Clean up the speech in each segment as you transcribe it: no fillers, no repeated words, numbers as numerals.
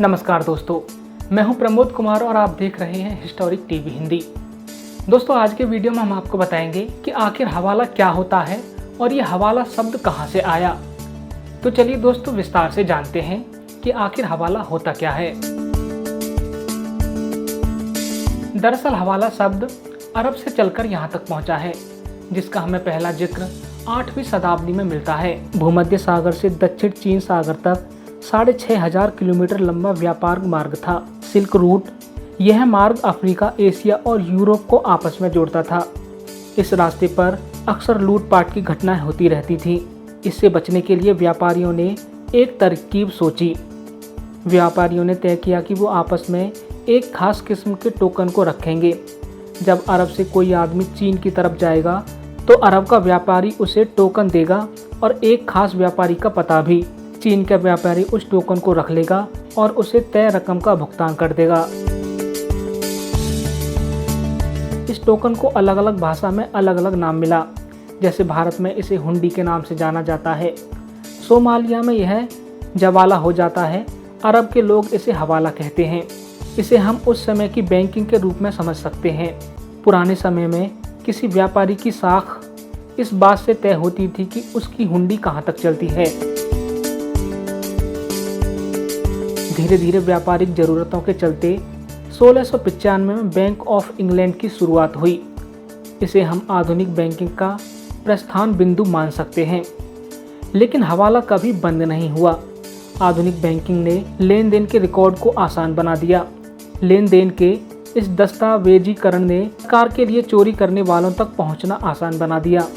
नमस्कार दोस्तों, मैं हूं प्रमोद कुमार और आप देख रहे हैं हिस्टोरिक टीवी हिंदी। दोस्तों, आज के वीडियो में हम आपको बताएंगे कि आखिर हवाला क्या होता है और ये हवाला शब्द कहां से आया। तो चलिए दोस्तों, विस्तार से जानते हैं कि आखिर हवाला होता क्या है। दरअसल हवाला शब्द अरब से चलकर यहाँ तक पहुँचा है, जिसका हमें पहला जिक्र 8वीं शताब्दी में मिलता है। भूमध्य सागर से दक्षिण चीन सागर तक 6500 किलोमीटर लंबा व्यापार मार्ग था। सिल्क रूट यह मार्ग अफ्रीका, एशिया और यूरोप को आपस में जोड़ता था। इस रास्ते पर अक्सर लूटपाट की घटनाएं होती रहती थी। इससे बचने के लिए व्यापारियों ने एक तरकीब सोची। व्यापारियों ने तय किया कि वो आपस में एक खास किस्म के टोकन को रखेंगे। जब अरब से कोई आदमी चीन की तरफ जाएगा तो अरब का व्यापारी उसे टोकन देगा और एक खास व्यापारी का पता भी। चीन का व्यापारी उस टोकन को रख लेगा और उसे तय रकम का भुगतान कर देगा। इस टोकन को अलग अलग भाषा में अलग अलग नाम मिला। जैसे भारत में इसे हुंडी के नाम से जाना जाता है, सोमालिया में यह जवाला हो जाता है, अरब के लोग इसे हवाला कहते हैं। इसे हम उस समय की बैंकिंग के रूप में समझ सकते हैं। पुराने समय में किसी व्यापारी की साख इस बात से तय होती थी कि उसकी हुंडी कहाँ तक चलती है। धीरे धीरे व्यापारिक जरूरतों के चलते 1695 में बैंक ऑफ इंग्लैंड की शुरुआत हुई। इसे हम आधुनिक बैंकिंग का प्रस्थान बिंदु मान सकते हैं। लेकिन हवाला कभी बंद नहीं हुआ। आधुनिक बैंकिंग ने लेन देन के रिकॉर्ड को आसान बना दिया। लेन देन के इस दस्तावेजीकरण ने कार के लिए चोरी करने वालों तक पहुंचना आसान बना दिया।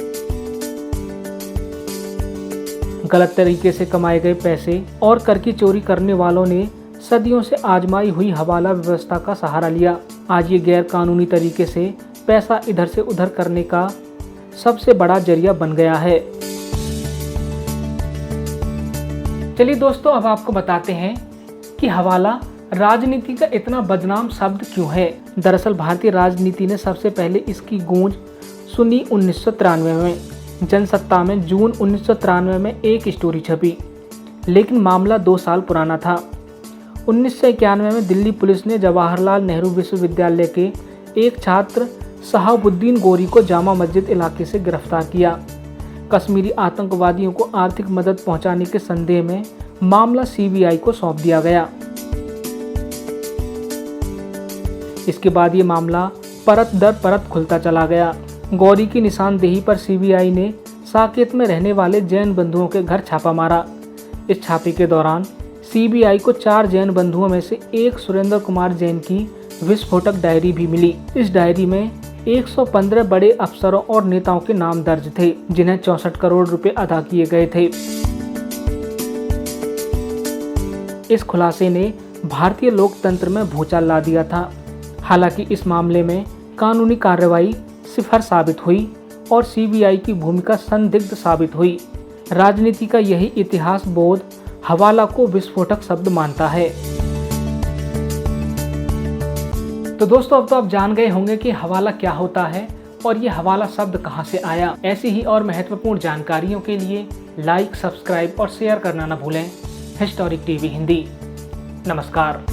गलत तरीके से कमाए गए पैसे और कर की चोरी करने वालों ने सदियों से आजमाई हुई हवाला व्यवस्था का सहारा लिया। आज ये गैर कानूनी तरीके से पैसा इधर से उधर करने का सबसे बड़ा जरिया बन गया है। चलिए दोस्तों, अब आपको बताते हैं कि हवाला राजनीति का इतना बदनाम शब्द क्यों है। दरअसल भारतीय राजनीति ने सबसे पहले इसकी गूंज सुनी 1993 में। जनसत्ता में जून 1993 में एक स्टोरी छपी, लेकिन मामला 2 साल पुराना था। 1991 में दिल्ली पुलिस ने जवाहरलाल नेहरू विश्वविद्यालय के एक छात्र शहाबुद्दीन गोरी को जामा मस्जिद इलाके से गिरफ्तार किया। कश्मीरी आतंकवादियों को आर्थिक मदद पहुंचाने के संदेह में मामला सीबीआई को सौंप दिया गया। इसके बाद ये मामला परत दर परत खुलता चला गया। गौरी की निशानदेही पर सीबीआई ने साकेत में रहने वाले जैन बंधुओं के घर छापा मारा। इस छापे के दौरान सीबीआई को 4 जैन बंधुओं में से एक सुरेंद्र कुमार जैन की विस्फोटक डायरी भी मिली। इस डायरी में 115 बड़े अफसरों और नेताओं के नाम दर्ज थे, जिन्हें 64 करोड़ रुपए अदा किए गए थे। इस खुलासे ने भारतीय लोकतंत्र में भूचाल ला दिया था। हालांकि इस मामले में कानूनी कार्रवाई सिफर साबित हुई और सीबीआई की भूमिका संदिग्ध साबित हुई। राजनीति का यही इतिहास बोध हवाला को विस्फोटक शब्द मानता है। तो दोस्तों, अब तो आप जान गए होंगे कि हवाला क्या होता है और ये हवाला शब्द कहां से आया। ऐसी ही और महत्वपूर्ण जानकारियों के लिए लाइक, सब्सक्राइब और शेयर करना न भूलें हिस्टोरिक टीवी हिंदी। नमस्कार।